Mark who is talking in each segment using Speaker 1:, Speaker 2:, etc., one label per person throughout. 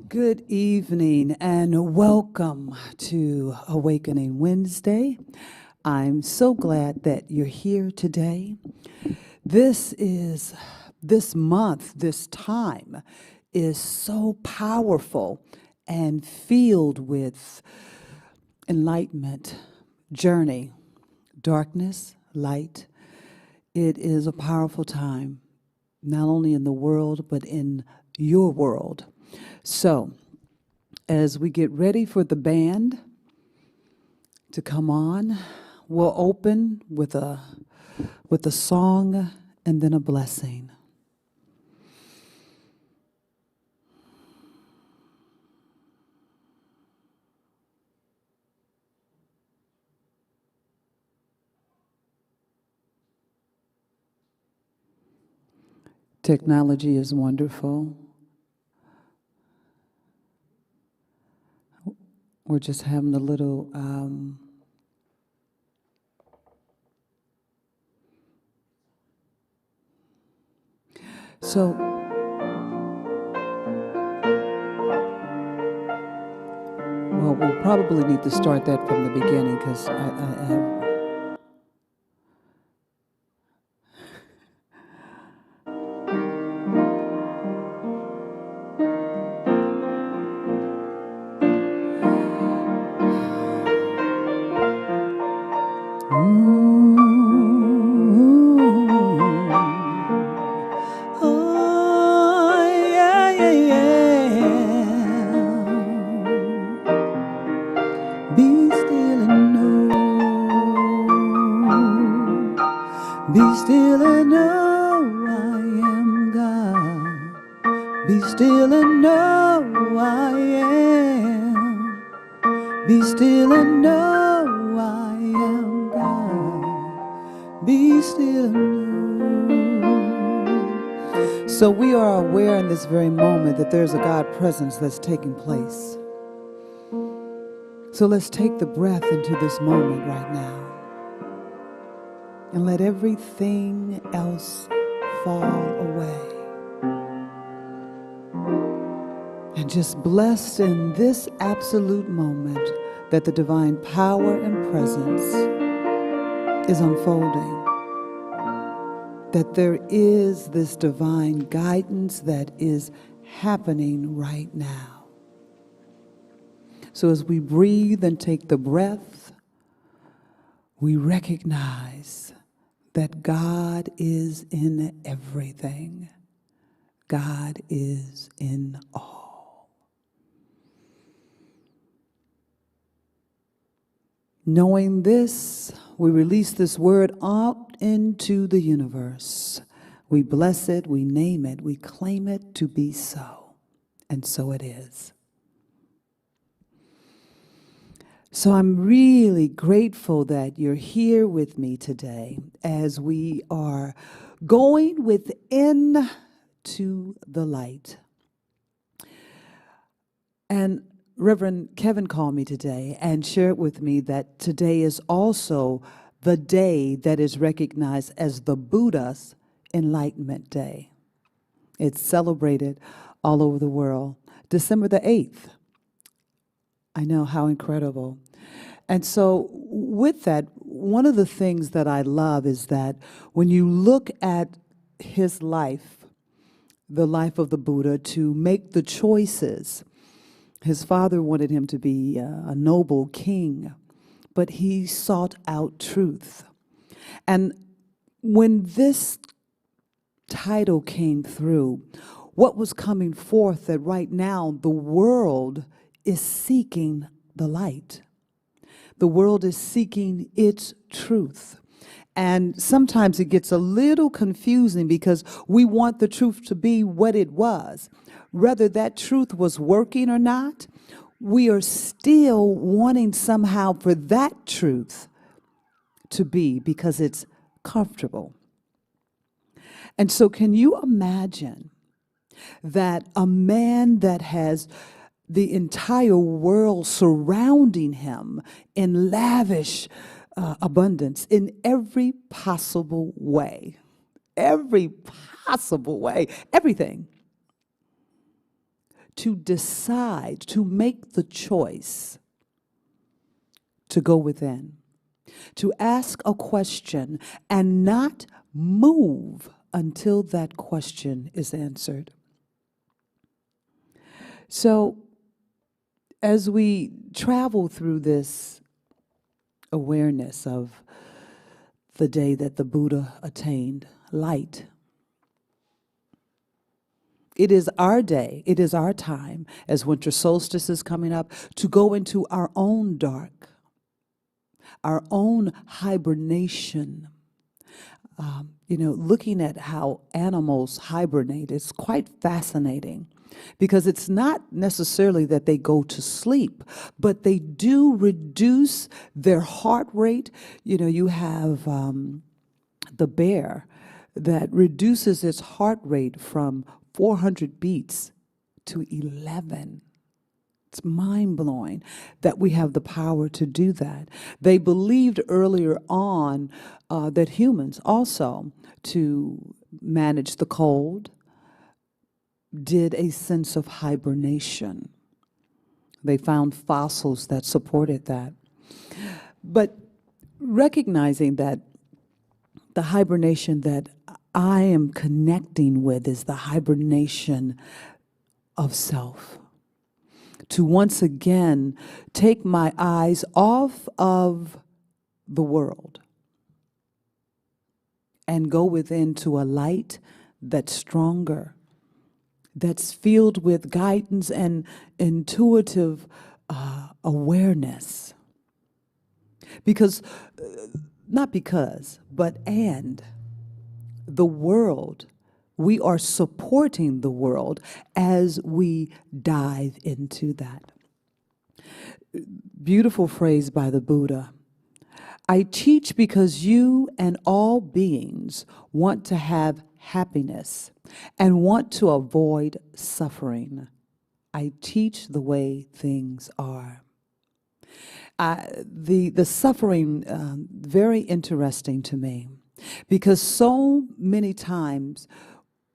Speaker 1: Good evening and welcome to Awakening Wednesday. I'm so glad that you're here today. This month, this time is so powerful and filled with enlightenment, journey, darkness, light. It is a powerful time, not only in the world, but in your world. So, as we get ready for the band to come on, we'll open with a song and then a blessing. Technology is wonderful. We're just having a little we'll probably need to start that from the beginning because I have. Be still and know I am God. Be still and know I am. Be still and know I am God. Be still and know. So we are aware in this very moment that there's a God presence that's taking place. So let's take the breath into this moment right now. And let everything else fall away. And just blessed in this absolute moment that the divine power and presence is unfolding. That there is this divine guidance that is happening right now. So as we breathe and take the breath, we recognize that God is in everything. God is in all. Knowing this, we release this word out into the universe. We bless it, we name it, we claim it to be so. And so it is. So I'm really grateful that you're here with me today as we are going within to the light. And Reverend Kevin called me today and shared with me that today is also the day that is recognized as the Buddha's Enlightenment Day. It's celebrated all over the world. December the 8th. I know, how incredible. And so with that, one of the things that I love is that when you look at his life, the life of the Buddha, to make the choices, his father wanted him to be a noble king, but he sought out truth. And when this title came through, what was coming forth that right now the world is seeking the light. The world is seeking its truth. And sometimes it gets a little confusing because we want the truth to be what it was. Whether that truth was working or not, we are still wanting somehow for that truth to be because it's comfortable. And so can you imagine that a man that has the entire world surrounding him in lavish abundance in every possible way, everything, to decide, to make the choice to go within, to ask a question and not move until that question is answered. So, as we travel through this awareness of the day that the Buddha attained light, it is our day, it is our time, as winter solstice is coming up, to go into our own dark, our own hibernation. Looking at how animals hibernate is quite fascinating, because it's not necessarily that they go to sleep, but they do reduce their heart rate. You have the bear that reduces its heart rate from 400 beats to 11. It's mind-blowing that we have the power to do that. They believed earlier on that humans also, to manage the cold, did a sense of hibernation. They found fossils that supported that. But recognizing that the hibernation that I am connecting with is the hibernation of self. To once again take my eyes off of the world and go within to a light that's stronger, that's filled with guidance and intuitive awareness. And the world, we are supporting the world as we dive into that. Beautiful phrase by the Buddha. I teach because you and all beings want to have happiness and want to avoid suffering. I teach the way things are. The suffering, very interesting to me, because so many times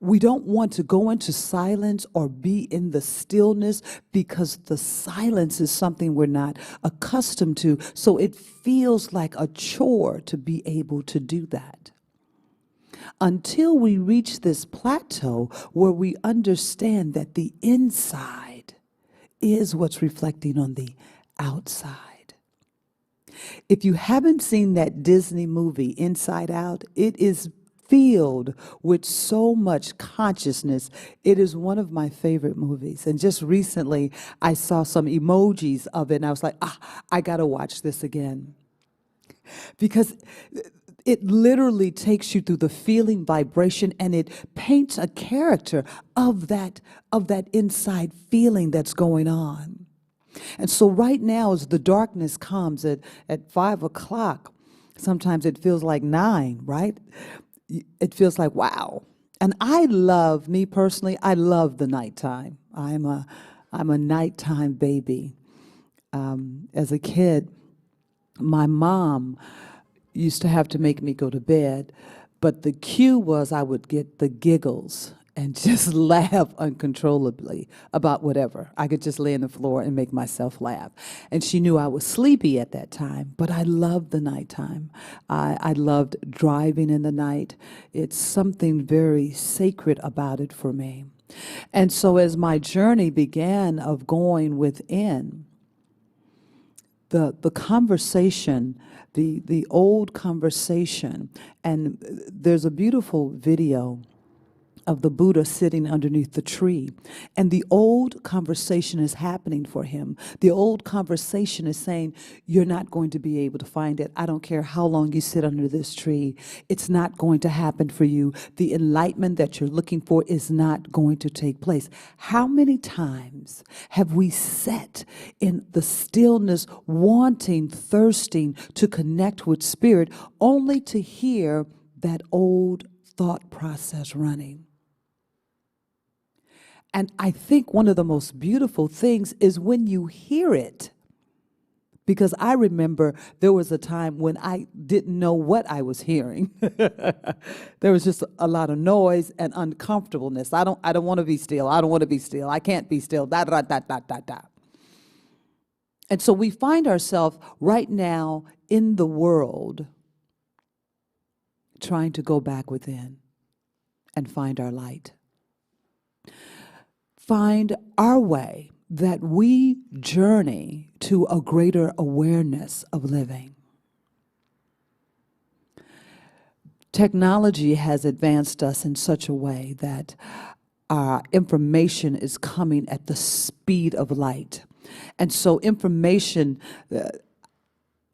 Speaker 1: we don't want to go into silence or be in the stillness, because the silence is something we're not accustomed to. So it feels like a chore to be able to do that. Until we reach this plateau where we understand that the inside is what's reflecting on the outside. If you haven't seen that Disney movie, Inside Out, it is filled with so much consciousness. It is one of my favorite movies. And just recently, I saw some emojis of it, and I was like, I got to watch this again. Because it literally takes you through the feeling, vibration, and it paints a character of that inside feeling that's going on. And so right now, as the darkness comes at 5 o'clock, sometimes it feels like 9, right? It feels like, wow. And me personally, I love the nighttime. I'm a nighttime baby. As a kid, my mom used to have to make me go to bed, but the cue was I would get the giggles and just laugh uncontrollably about whatever. I could just lay on the floor and make myself laugh. And she knew I was sleepy at that time, but I loved the nighttime. I loved driving in the night. It's something very sacred about it for me. And so as my journey began of going within, the conversation, the old conversation, and there's a beautiful video of the Buddha sitting underneath the tree. And the old conversation is happening for him. The old conversation is saying, you're not going to be able to find it. I don't care how long you sit under this tree. It's not going to happen for you. The enlightenment that you're looking for is not going to take place. How many times have we sat in the stillness, wanting, thirsting to connect with spirit, only to hear that old thought process running? And I think one of the most beautiful things is when you hear it Because I remember there was a time when I didn't know what I was hearing. There was just a lot of noise and uncomfortableness. I don't want to be still. I don't want to be still. I can't be still. Da da da da da da. And so we find ourselves right now in the world trying to go back within and find our light. Find our way, that we journey to a greater awareness of living. Technology has advanced us in such a way that our information is coming at the speed of light. And so information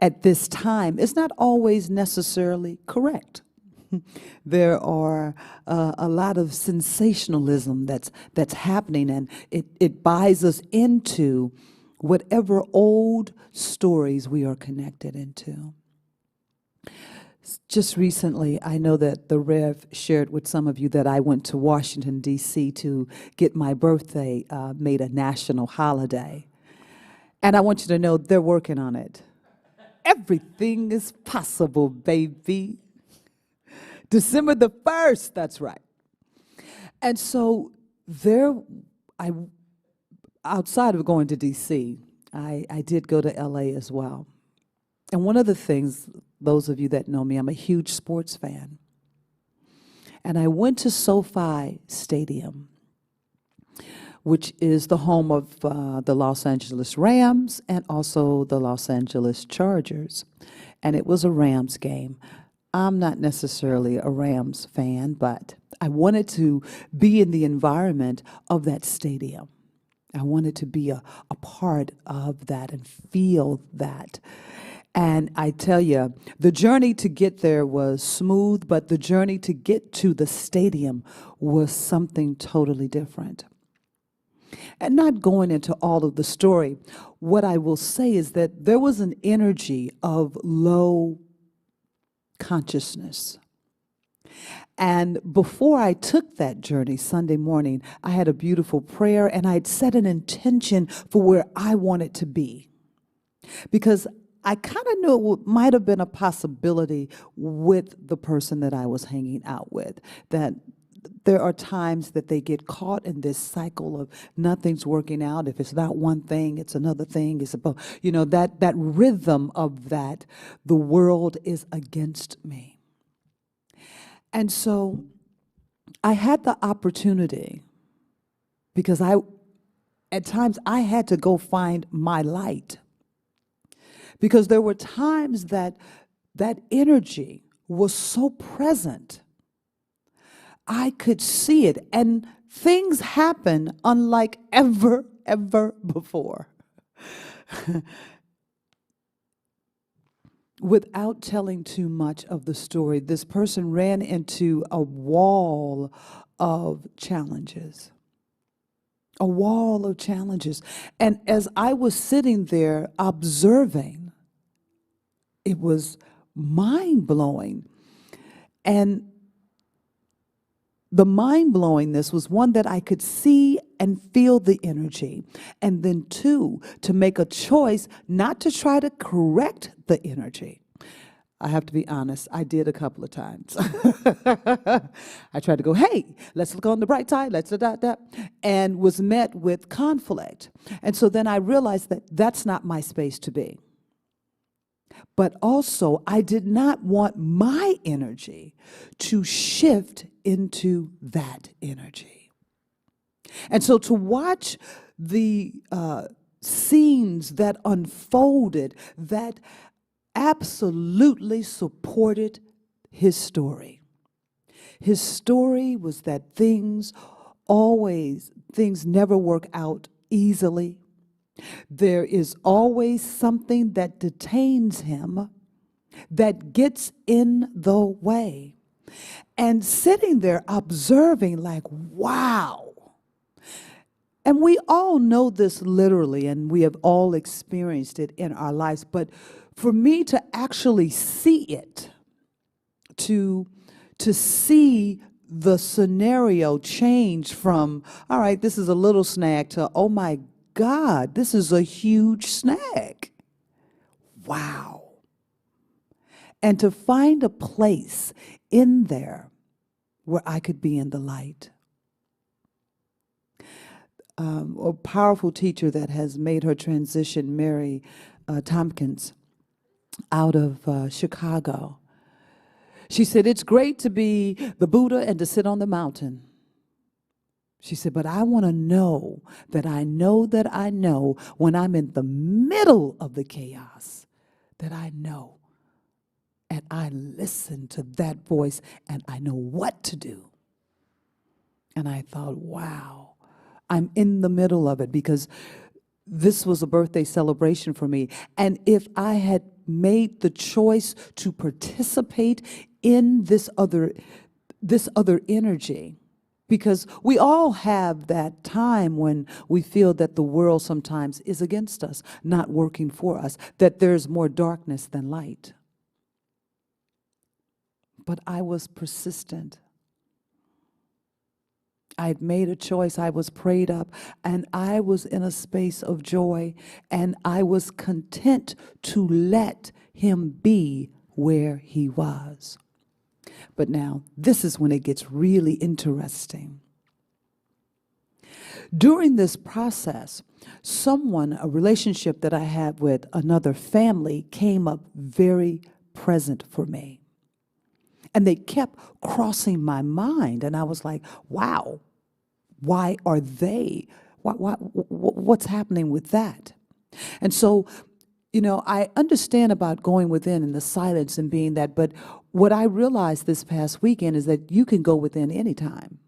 Speaker 1: at this time is not always necessarily correct. There are a lot of sensationalism that's happening, and it buys us into whatever old stories we are connected into. Just recently, I know that the Rev shared with some of you that I went to Washington, D.C. to get my birthday made a national holiday. And I want you to know they're working on it. Everything is possible, baby. December the 1st, that's right. And so outside of going to D.C., I did go to L.A. as well. And one of the things, those of you that know me, I'm a huge sports fan. And I went to SoFi Stadium, which is the home of the Los Angeles Rams and also the Los Angeles Chargers. And it was a Rams game. I'm not necessarily a Rams fan, but I wanted to be in the environment of that stadium. I wanted to be a part of that and feel that. And I tell you, the journey to get there was smooth, but the journey to get to the stadium was something totally different. And not going into all of the story, what I will say is that there was an energy of low consciousness. And before I took that journey Sunday morning, I had a beautiful prayer, and I had set an intention for where I wanted to be. Because I kind of knew it might have been a possibility with the person that I was hanging out with, that there are times that they get caught in this cycle of nothing's working out. If it's not one thing, it's another thing. It's about, that rhythm of that, the world is against me. And so I had the opportunity, because at times I had to go find my light. Because there were times that energy was so present, I could see it, and things happen unlike ever before. Without telling too much of the story, this person ran into a wall of challenges. A wall of challenges. And as I was sitting there observing, it was mind-blowing. And the mind-blowingness was, one, that I could see and feel the energy. And then two, to make a choice not to try to correct the energy. I have to be honest, I did a couple of times. I tried to go, hey, let's look on the bright side, let's da, and was met with conflict. And so then I realized that that's not my space to be. But also, I did not want my energy to shift into that energy. And so to watch the scenes that unfolded, that absolutely supported his story. His story was that things never work out easily. There is always something that detains him, that gets in the way. And sitting there observing like, wow. And we all know this literally, and we have all experienced it in our lives. But for me to actually see it, to see the scenario change from, all right, this is a little snag, to, oh my God, this is a huge snag. wow. And to find a place in there where I could be in the light. A powerful teacher that has made her transition, Mary Tompkins, out of Chicago. She said, it's great to be the Buddha and to sit on the mountain. She said, but I want to know that I know when I'm in the middle of the chaos, that I know. And I listen to that voice and I know what to do. And I thought, wow, I'm in the middle of it because this was a birthday celebration for me. And if I had made the choice to participate in this other energy, because we all have that time when we feel that the world sometimes is against us, not working for us, that there's more darkness than light. But I was persistent. I had made a choice. I was prayed up, and I was in a space of joy, and I was content to let him be where he was. But now, this is when it gets really interesting. During this process, a relationship that I had with another family came up very present for me. And they kept crossing my mind, and I was like, wow, why are they? What's happening with that? And so, I understand about going within and the silence and being that, but what I realized this past weekend is that you can go within anytime.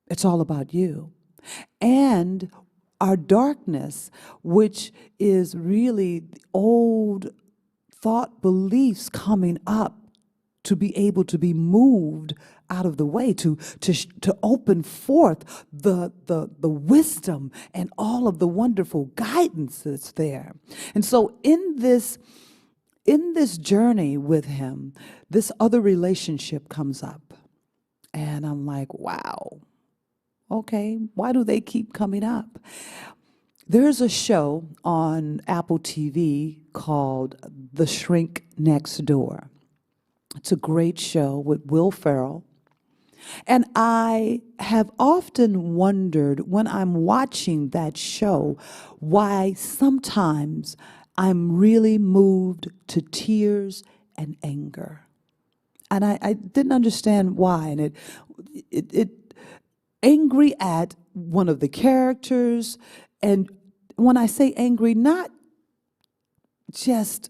Speaker 1: It's all about you. And our darkness, which is really the old thought beliefs coming up, to be able to be moved out of the way, to open forth the wisdom and all of the wonderful guidance that's there. And so in this journey with him, this other relationship comes up. And I'm like, wow, okay, why do they keep coming up? There's a show on Apple TV called The Shrink Next Door. It's a great show with Will Ferrell. And I have often wondered when I'm watching that show why sometimes I'm really moved to tears and anger. And I didn't understand why. And it angry at one of the characters. And when I say angry, not just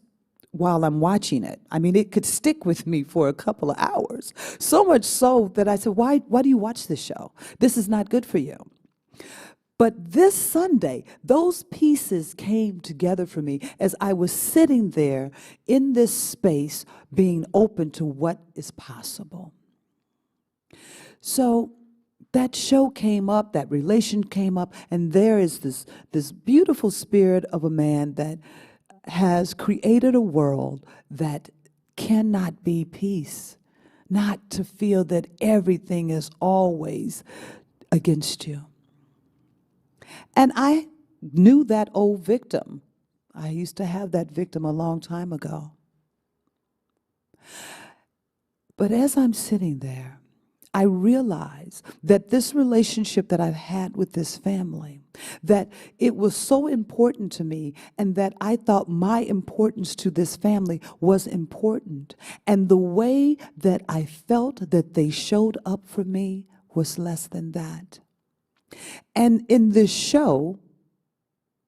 Speaker 1: while I'm watching it. I mean, it could stick with me for a couple of hours. So much so that I said, why do you watch this show? This is not good for you. But this Sunday, those pieces came together for me as I was sitting there in this space being open to what is possible. So that show came up, that relation came up, and there is this beautiful spirit of a man that has created a world that cannot be peace, not to feel that everything is always against you. And I knew that old victim. I used to have that victim a long time ago. But as I'm sitting there, I realize that this relationship that I've had with this family, that it was so important to me, and that I thought my importance to this family was important. And the way that I felt that they showed up for me was less than that. And in this show,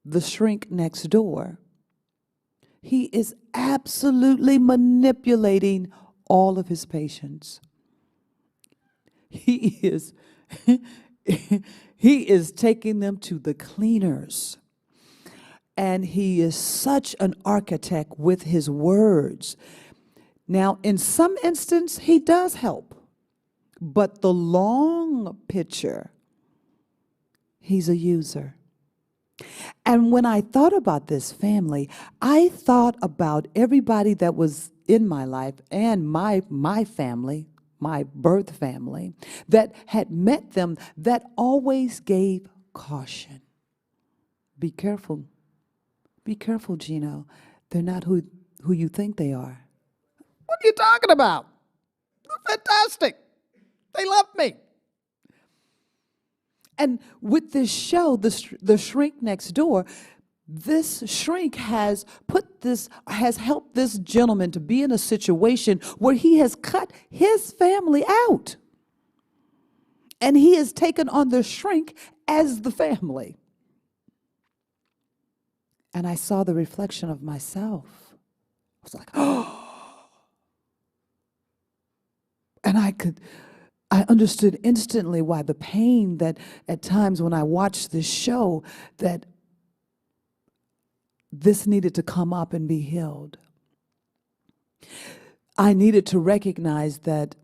Speaker 1: The Shrink Next Door, he is absolutely manipulating all of his patients. He is taking them to the cleaners. And he is such an architect with his words. Now, in some instance, he does help. But the long picture, he's a user. And when I thought about this family, I thought about everybody that was in my life and my family, my birth family, that had met them, that always gave caution. Be careful, Gino. They're not who you think they are. What are you talking about? They're fantastic. They love me. And with this show, the Shrink Next Door, this shrink has helped this gentleman to be in a situation where he has cut his family out. And he has taken on the shrink as the family. And I saw the reflection of myself. I was like, oh. And I understood instantly why the pain that at times when I watched this show, that this needed to come up and be healed. I needed to recognize that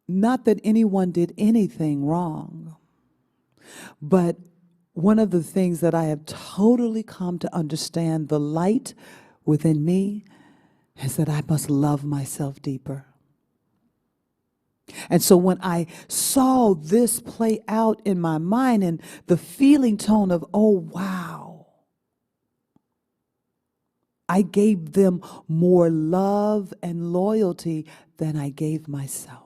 Speaker 1: not that anyone did anything wrong, but one of the things that I have totally come to understand, the light within me, is that I must love myself deeper. And so when I saw this play out in my mind and the feeling tone of, oh, wow, I gave them more love and loyalty than I gave myself.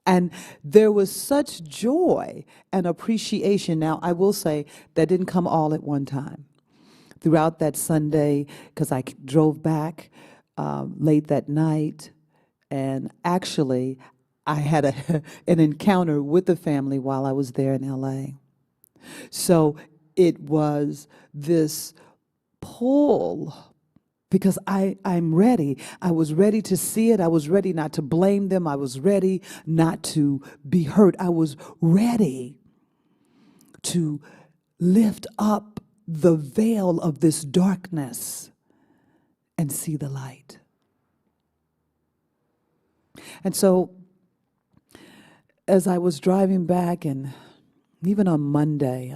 Speaker 1: And there was such joy and appreciation. Now, I will say that didn't come all at one time. Throughout that Sunday, because I drove back late that night, and actually, I had an encounter with the family while I was there in LA. So it was this pull, because I'm ready. I was ready to see it. I was ready not to blame them. I was ready not to be hurt. I was ready to lift up the veil of this darkness and see the light. And so as I was driving back, and even on Monday,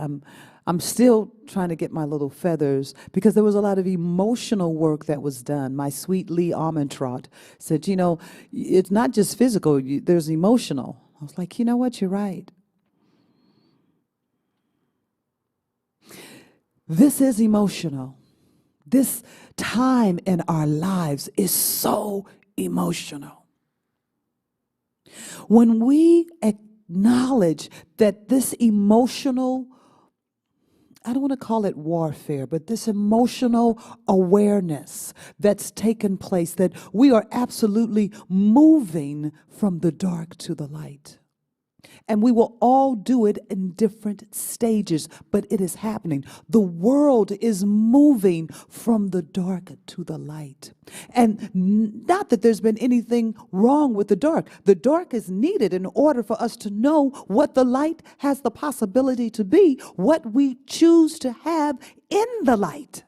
Speaker 1: I'm still trying to get my little feathers, because there was a lot of emotional work that was done. My sweet Lee Armentrout said, you know, it's not just physical, there's emotional. I was like, you know what, you're right. This is emotional. This time in our lives is so emotional. When we acknowledge that this emotional, I don't want to call it warfare, but this emotional awareness that's taken place, that we are absolutely moving from the dark to the light. And we will all do it in different stages, but it is happening. The world is moving from the dark to the light. And not that there's been anything wrong with the dark. The dark is needed in order for us to know what the light has the possibility to be, what we choose to have in the light.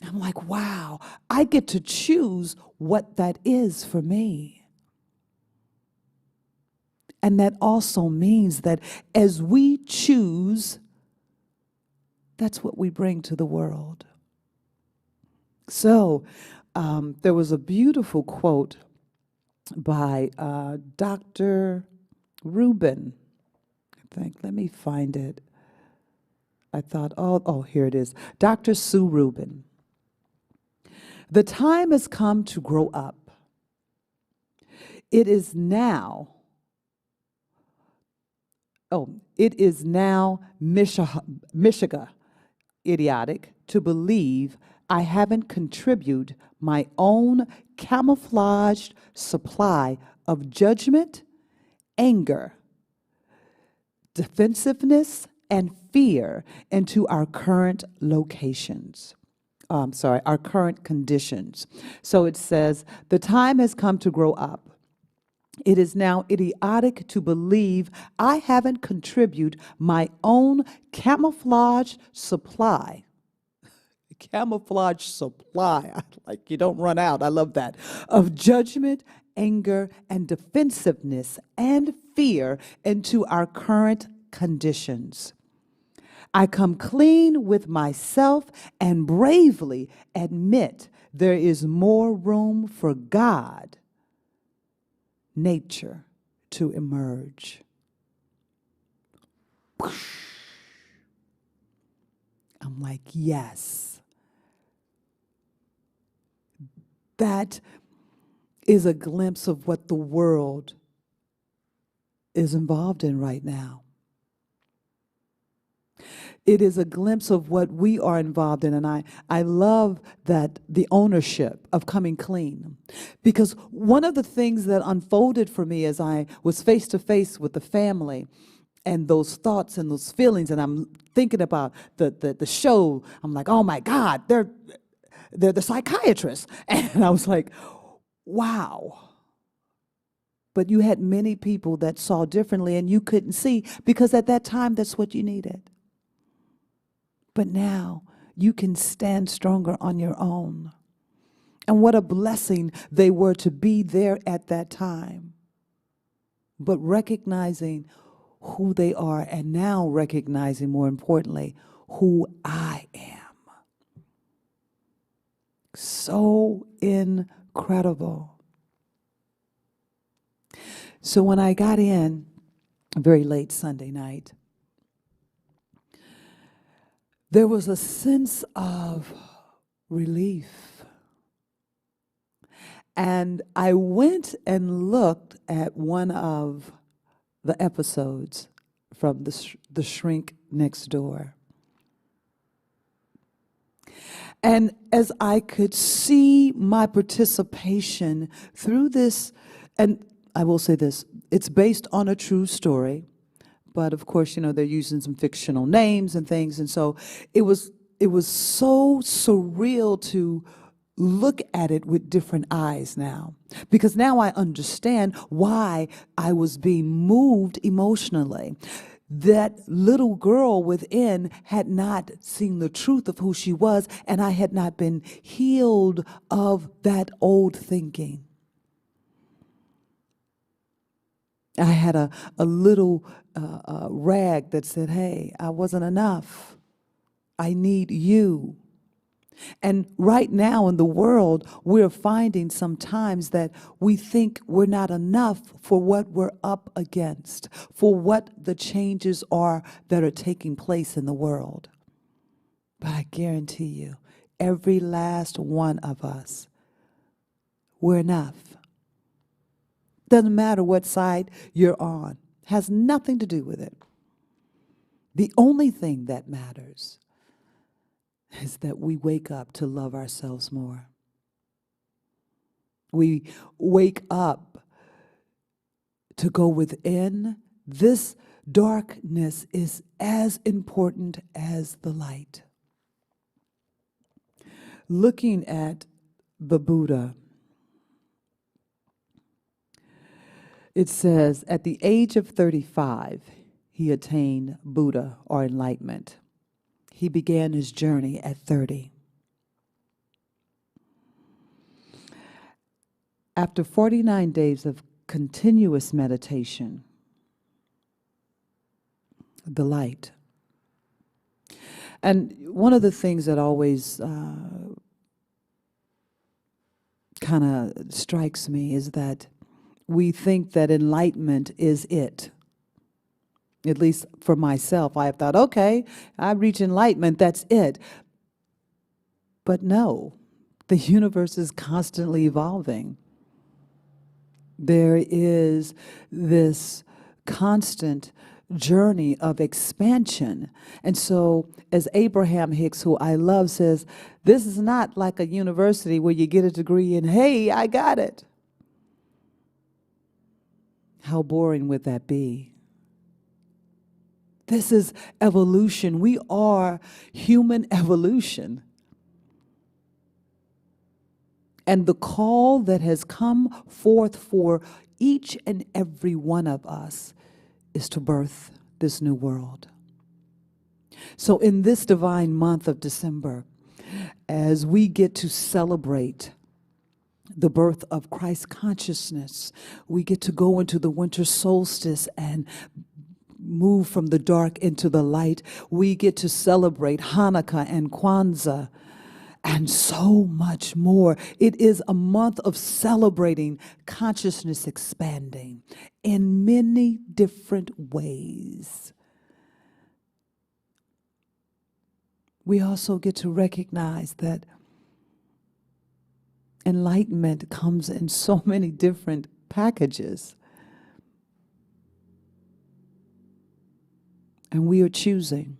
Speaker 1: I'm like, wow, I get to choose what that is for me. And that also means that as we choose, that's what we bring to the world. So there was a beautiful quote by Dr. Rubin. I think, let me find it. I thought, oh, here it is. Dr. Sue Rubin. The time has come to grow up. It is now Michigan idiotic to believe I haven't contributed my own camouflaged supply of judgment, anger, defensiveness, and fear into our current locations. Our current conditions. So it says, the time has come to grow up. It is now idiotic to believe I haven't contributed my own camouflage supply. Camouflage supply, like you don't run out, I love that, of judgment, anger, and defensiveness and fear into our current conditions. I come clean with myself and bravely admit there is more room for God, nature, to emerge. I'm like, yes. That is a glimpse of what the world is involved in right now. It is a glimpse of what we are involved in. And I love that the ownership of coming clean. Because one of the things that unfolded for me as I was face to face with the family and those thoughts and those feelings, and I'm thinking about the show, I'm like, oh my God, they're the psychiatrists. And I was like, wow. But you had many people that saw differently and you couldn't see because at that time, that's what you needed. But now you can stand stronger on your own. And what a blessing they were to be there at that time. But recognizing who they are and now recognizing, more importantly, who I am. So incredible. So when I got in very late Sunday night, there was a sense of relief. And I went and looked at one of the episodes from the Shrink Next Door. And as I could see my participation through this, and I will say this, it's based on a true story. But of course, they're using some fictional names and things. And so it was so surreal to look at it with different eyes now. Because now I understand why I was being moved emotionally. That little girl within had not seen the truth of who she was, and I had not been healed of that old thinking. I had a little rag that said, hey, I wasn't enough. I need you. And right now in the world, we're finding sometimes that we think we're not enough for what we're up against, for what the changes are that are taking place in the world. But I guarantee you, every last one of us, we're enough. Doesn't matter what side you're on. Has nothing to do with it. The only thing that matters is that we wake up to love ourselves more. We wake up to go within. This darkness is as important as the light. Looking at the Buddha, it says, at the age of 35, he attained Buddha or enlightenment. He began his journey at 30. After 49 days of continuous meditation, the light. And one of the things that always kind of strikes me is that we think that enlightenment is it. At least for myself, I have thought, okay, I reach enlightenment, that's it. But no, the universe is constantly evolving. There is this constant journey of expansion. And so, as Abraham Hicks, who I love, says, this is not like a university where you get a degree and, hey, I got it. How boring would that be? This is evolution. We are human evolution. And the call that has come forth for each and every one of us is to birth this new world. So in this divine month of December, as we get to celebrate the birth of Christ consciousness, we get to go into the winter solstice and move from the dark into the light. We get to celebrate Hanukkah and Kwanzaa and so much more. It is a month of celebrating consciousness expanding in many different ways. we also get to recognize that enlightenment comes in so many different packages. And we are choosing.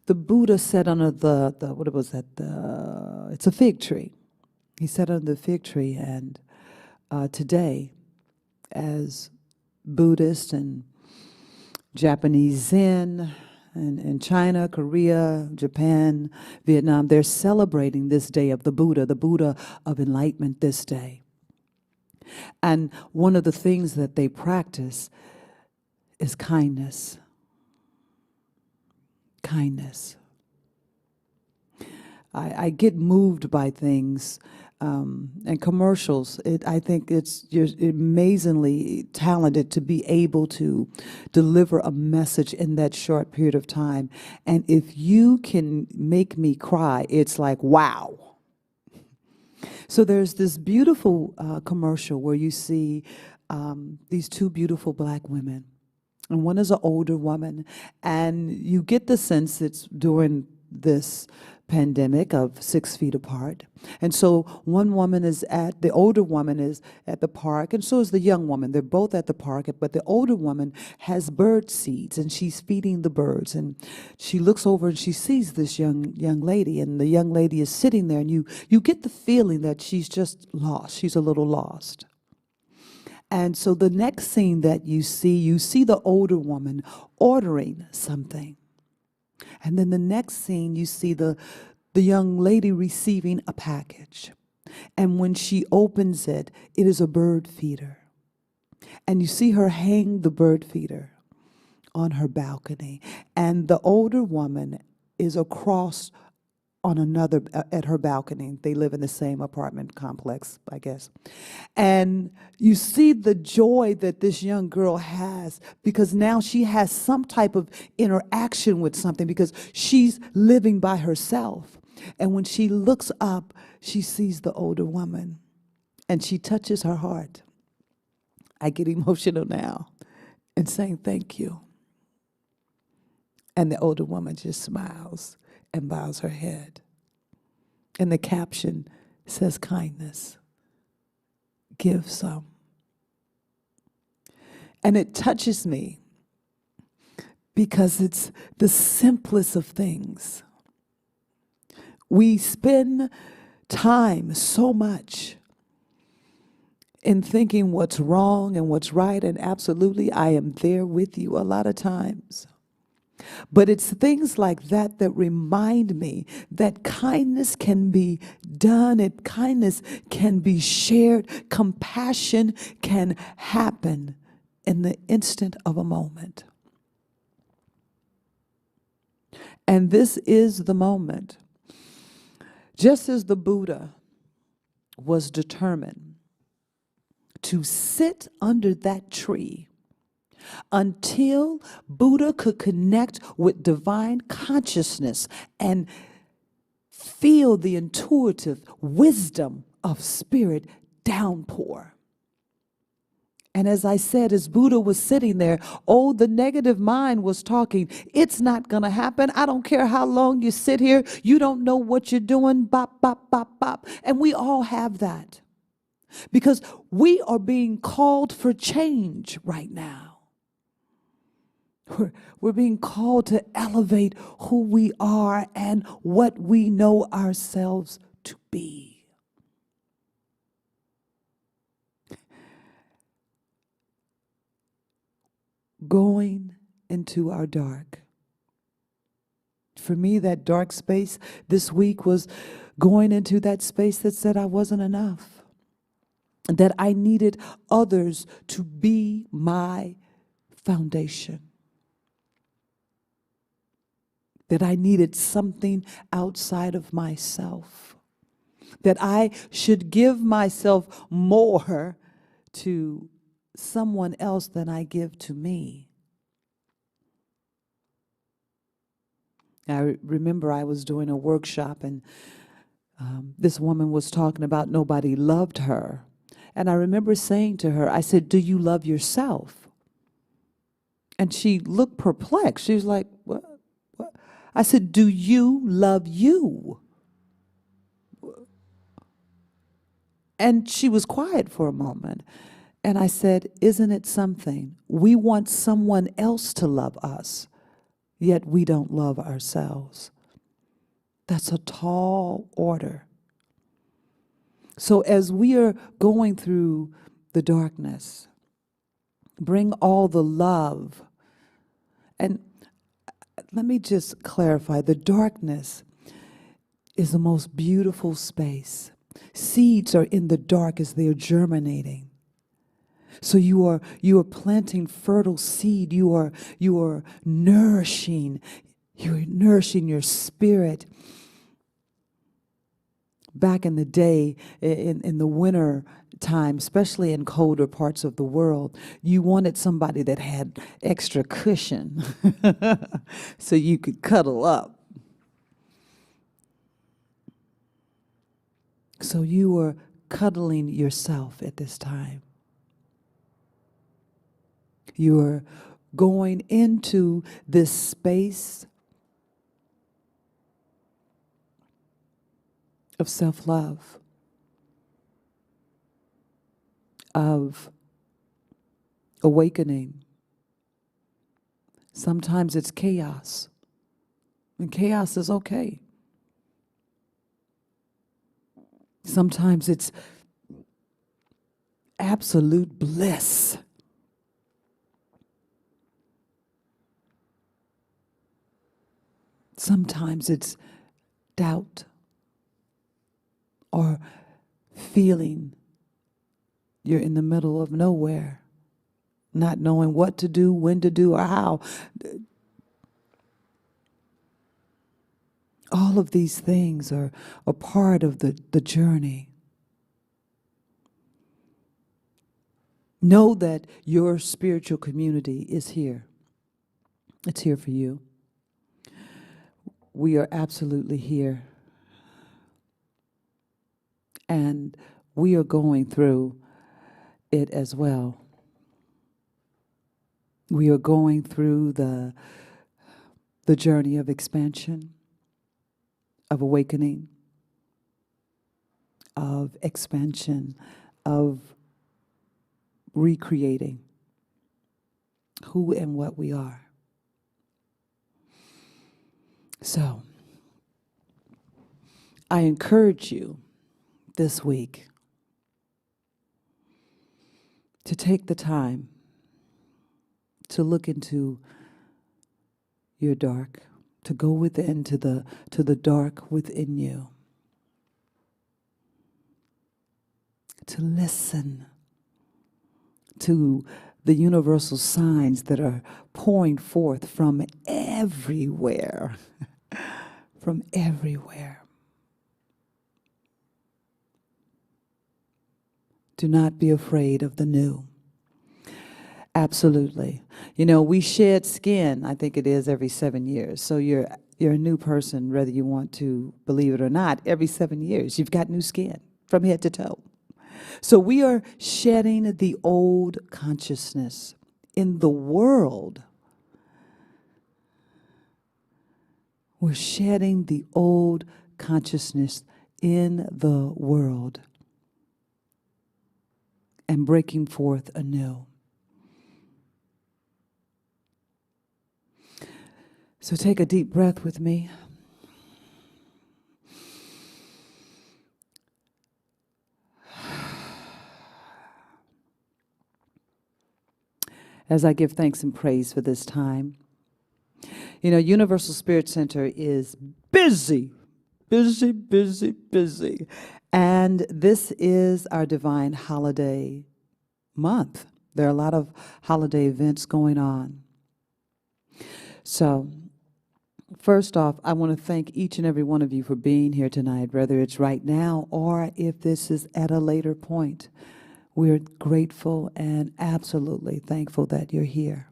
Speaker 1: The Buddha sat under what was that? It's a fig tree. He sat under the fig tree, and today, as Buddhists and Japanese Zen, and in China, Korea, Japan, Vietnam, they're celebrating this day of the Buddha of enlightenment this day. And one of the things that they practice is kindness. Kindness. I get moved by things and commercials. I think you're amazingly talented to be able to deliver a message in that short period of time. And if you can make me cry, it's like, wow. So there's this beautiful commercial where you see these two beautiful black women. And one is an older woman, and you get the sense it's during this pandemic of 6 feet apart. And so the older woman is at the park, and so is the young woman. They're both at the park, but the older woman has bird seeds, and she's feeding the birds. And she looks over and she sees this young lady, and the young lady is sitting there, and you get the feeling that she's just lost. She's a little lost. And so the next scene that you see the older woman ordering something. And then the next scene, you see the young lady receiving a package. And when she opens it, it is a bird feeder. And you see her hang the bird feeder on her balcony. And the older woman is across at her balcony. They live in the same apartment complex, I guess. And you see the joy that this young girl has, because now she has some type of interaction with something, because she's living by herself. And when she looks up, she sees the older woman, and she touches her heart. I get emotional now and saying thank you. And the older woman just smiles and bows her head. And the caption says, kindness, give some. And it touches me because it's the simplest of things. We spend time so much in thinking what's wrong and what's right, and absolutely, I am there with you a lot of times. But it's things like that that remind me that kindness can be done, and kindness can be shared. Compassion can happen in the instant of a moment. And this is the moment. Just as the Buddha was determined to sit under that tree until Buddha could connect with divine consciousness and feel the intuitive wisdom of spirit downpour. And as I said, as Buddha was sitting there, the negative mind was talking. It's not going to happen. I don't care how long you sit here. You don't know what you're doing. Bop, bop, bop, bop. And we all have that, because we are being called for change right now. We're being called to elevate who we are and what we know ourselves to be. Going into our dark. For me, that dark space this week was going into that space that said I wasn't enough, that I needed others to be my foundation, that I needed something outside of myself, that I should give myself more to someone else than I give to me. I remember I was doing a workshop, and this woman was talking about nobody loved her. And I remember saying to her, I said, do you love yourself? And she looked perplexed. She was like, what? I said, do you love you? And she was quiet for a moment. And I said, isn't it something? We want someone else to love us, yet we don't love ourselves. That's a tall order. So as we are going through the darkness, bring all the love. And let me just clarify, the darkness is the most beautiful space. Seeds are in the dark as they are germinating. So you are planting fertile seed. You are nourishing. You're nourishing your spirit. Back in the day, in the winter time, especially in colder parts of the world, you wanted somebody that had extra cushion so you could cuddle up. So you were cuddling yourself at this time. You are going into this space of self-love, of awakening. Sometimes it's chaos, and chaos is okay. Sometimes it's absolute bliss. Sometimes it's doubt or feeling you're in the middle of nowhere, not knowing what to do, when to do, or how. All of these things are a part of the journey. Know that your spiritual community is here. It's here for you. We are absolutely here. And we are going through it as well. We are going through the journey of expansion, of awakening, of expansion, of recreating who and what we are. So, I encourage you this week to take the time to look into your dark, to go within to the dark within you, to listen to the universal signs that are pouring forth from everywhere, from everywhere. Do not be afraid of the new. Absolutely. You know, we shed skin, I think it is, every 7 years. So you're a new person, whether you want to believe it or not. Every 7 years, you've got new skin from head to toe. So we are shedding the old consciousness in the world. We're shedding the old consciousness in the world and breaking forth anew. So take a deep breath with me. As I give thanks and praise for this time. You know, Universal Spirit Center is busy, busy, busy, busy. And this is our Divine Holiday Month. There are a lot of holiday events going on. So, first off, I want to thank each and every one of you for being here tonight, whether it's right now or if this is at a later point. We're grateful and absolutely thankful that you're here.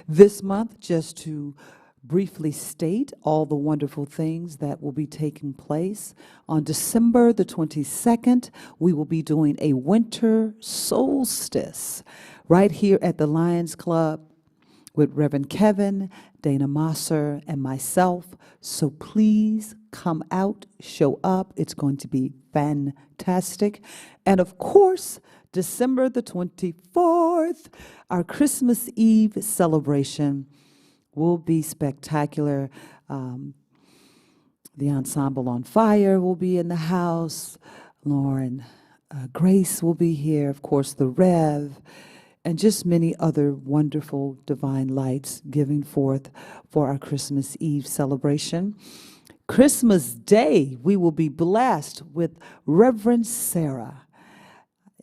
Speaker 1: This month, just to briefly state all the wonderful things that will be taking place, on December the 22nd, we will be doing a winter solstice right here at the Lions Club. with Reverend Kevin, Dana Mosser, and myself. So please come out, show up. It's going to be fantastic. And of course, December the 24th, our Christmas Eve celebration will be spectacular. The Ensemble on Fire will be in the house. Lauren Grace will be here. Of course, the Rev, and just many other wonderful divine lights giving forth for our Christmas Eve celebration. Christmas Day, we will be blessed with Reverend Sarah.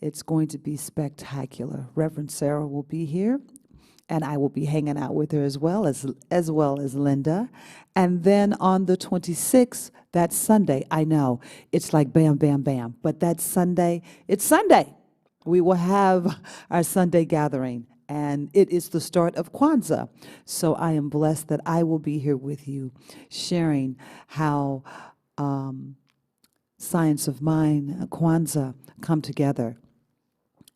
Speaker 1: It's going to be spectacular. Reverend Sarah will be here, and I will be hanging out with her as well as Linda. And then on the 26th, that Sunday, I know, it's like bam, bam, bam, but that Sunday, it's Sunday. We will have our Sunday gathering, and it is the start of Kwanzaa. So I am blessed that I will be here with you, sharing how Science of Mind, Kwanzaa come together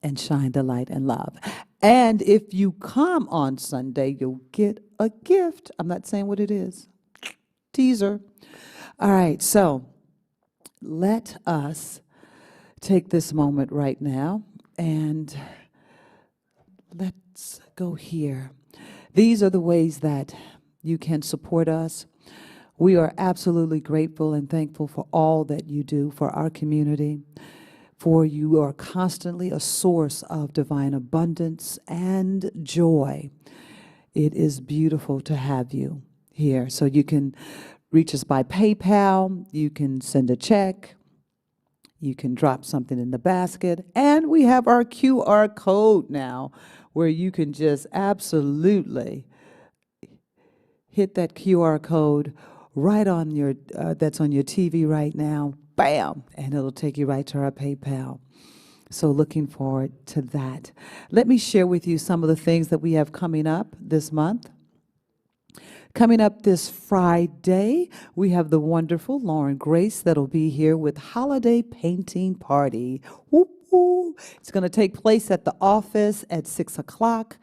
Speaker 1: and shine the light and love. And if you come on Sunday, you'll get a gift. I'm not saying what it is. Teaser. All right, so let us take this moment right now and let's go here. These are the ways that you can support us. We are absolutely grateful and thankful for all that you do for our community, for you are constantly a source of divine abundance and joy. It is beautiful to have you here. So you can reach us by PayPal, you can send a check, you can drop something in the basket, and we have our QR code now where you can just absolutely hit that QR code right on your, that's on your TV right now, bam, and it'll take you right to our PayPal. So looking forward to that. Let me share with you some of the things that we have coming up this month. Coming up this Friday, we have the wonderful Lauren Grace that'll be here with Holiday Painting Party. Whoop, whoop. It's going to take place at the office at 6 o'clock.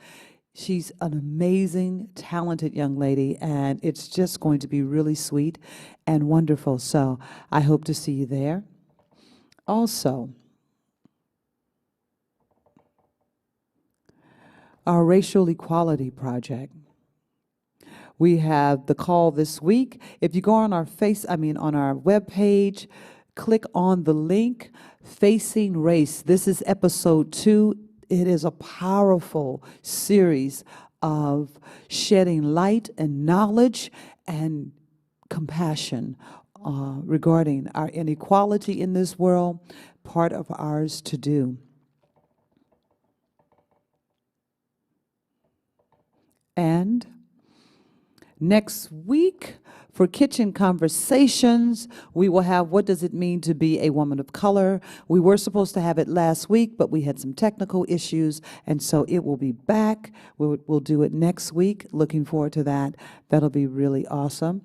Speaker 1: She's an amazing, talented young lady, and it's just going to be really sweet and wonderful. So I hope to see you there. Also, our Racial Equality Project. We have the call this week. If you go on our on our webpage, click on the link, Facing Race. This is episode 2. It is a powerful series of shedding light and knowledge and compassion regarding our inequality in this world, part of ours to do. And next week, for Kitchen Conversations, we will have What Does It Mean to Be a Woman of Color? We were supposed to have it last week, but we had some technical issues, and so it will be back. We'll do it next week. Looking forward to that. That'll be really awesome.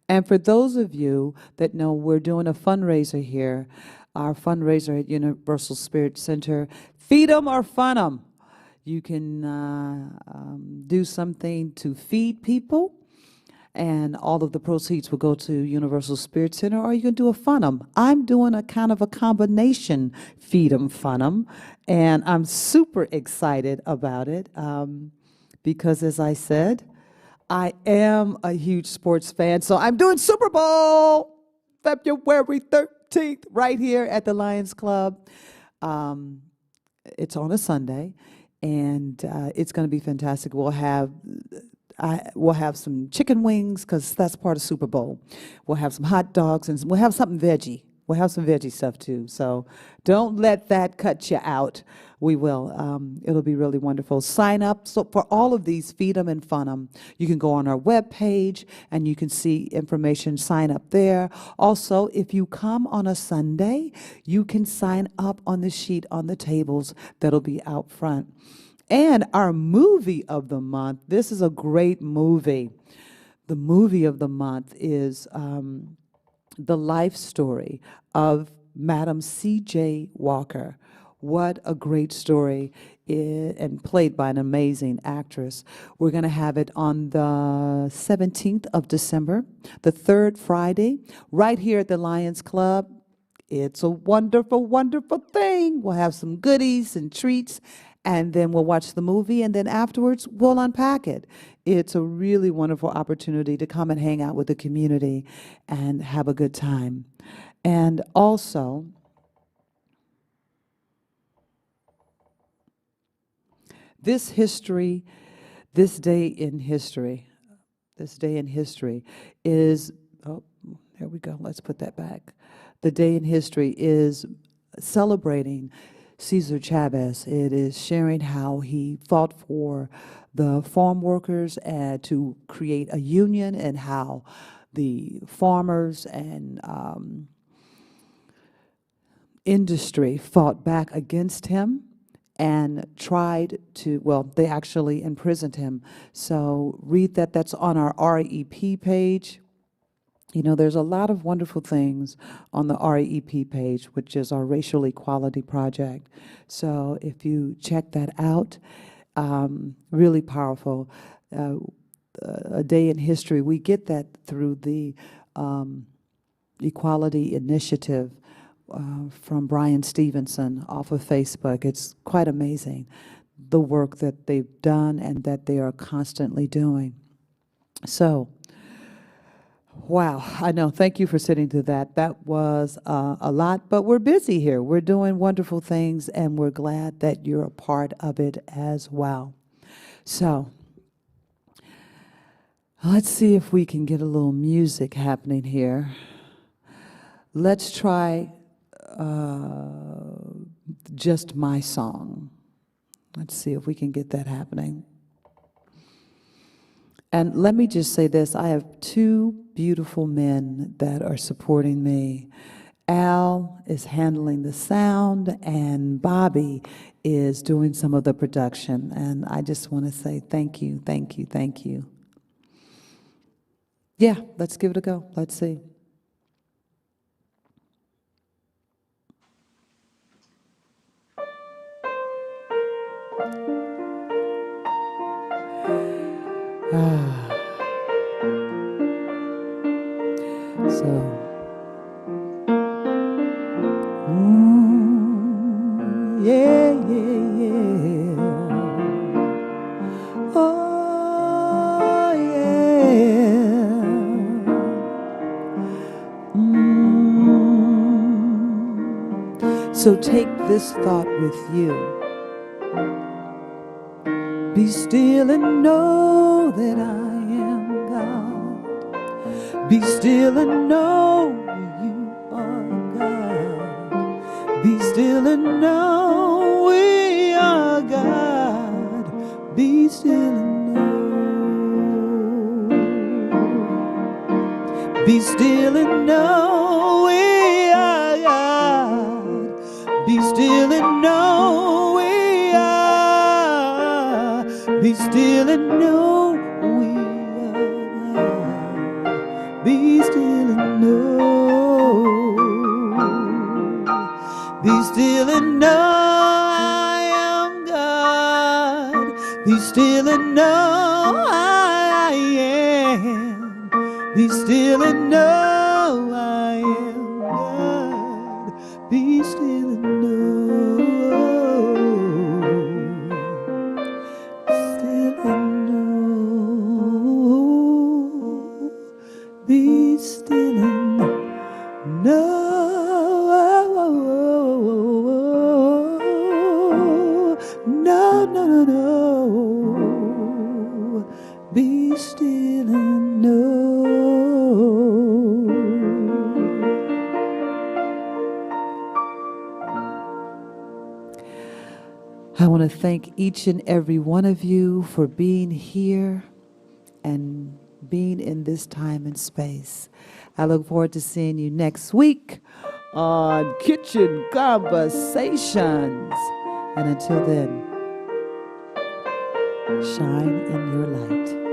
Speaker 1: And for those of you that know, we're doing a fundraiser here, our fundraiser at Universal Spirit Center, Feed 'em or Fun 'em. You can do something to feed people, and all of the proceeds will go to Universal Spirit Center, or you can do a fun 'em. I'm doing a kind of a combination feed 'em, fun 'em, and I'm super excited about it because, as I said, I am a huge sports fan, so I'm doing Super Bowl February 13th right here at the Lions Club. It's on a Sunday. And it's going to be fantastic. We'll have some chicken wings because that's part of Super Bowl. We'll have some hot dogs, and we'll have something veggie. We'll have some veggie stuff too. So don't let that cut you out. We will. It'll be really wonderful. Sign up. So for all of these, Feed 'em and Fun 'em, you can go on our webpage and you can see information. Sign up there. Also, if you come on a Sunday, you can sign up on the sheet on the tables that'll be out front. And our movie of the month. This is a great movie. The movie of the month is the life story of Madam C.J. Walker. What a great story, and played by an amazing actress. We're going to have it on the 17th of December, the third Friday, right here at the Lions Club. It's a wonderful, wonderful thing. We'll have some goodies and treats, and then we'll watch the movie, and then afterwards we'll unpack it. It's a really wonderful opportunity to come and hang out with the community and have a good time. And also, this history, this day in history is, oh, there we go, let's put that back. The day in history is celebrating Cesar Chavez. It is sharing how he fought for the farm workers and to create a union, and how the farmers and industry fought back against him and tried to, well, they actually imprisoned him. So read that. That's on our REP page. You know, there's a lot of wonderful things on the REP page, which is our Racial Equality Project. So if you check that out, really powerful. A day in history, we get that through the Equality Initiative from Brian Stevenson off of Facebook. It's quite amazing, the work that they've done and that they are constantly doing. So, wow, I know. Thank you for sitting through that. That was a lot, but we're busy here. We're doing wonderful things, and we're glad that you're a part of it as well. So, let's see if we can get a little music happening here. Let's try Just My Song. Let's see if we can get that happening. And let me just say this, I have two beautiful men that are supporting me. Al is handling the sound, and Bobby is doing some of the production. And I just want to say thank you, thank you, thank you. Yeah, let's give it a go. Let's see. Yeah, yeah, yeah. Oh, yeah. So take this thought with you. Be still and know that I am God. Be still and know you are God. Be still and know we are God. Be still and know. Be still and know we are God. Be still and know we are. Be still and know we are God. Be still and know. Be still and know I am God. Be still and know I am. Be still and know I am God. Be still and know. Still and know. Be still and know. No, no, no, no. Be still and know. I want to thank each and every one of you for being here and being in this time and space. I look forward to seeing you next week on Kitchen Conversations. And until then, shine in your light.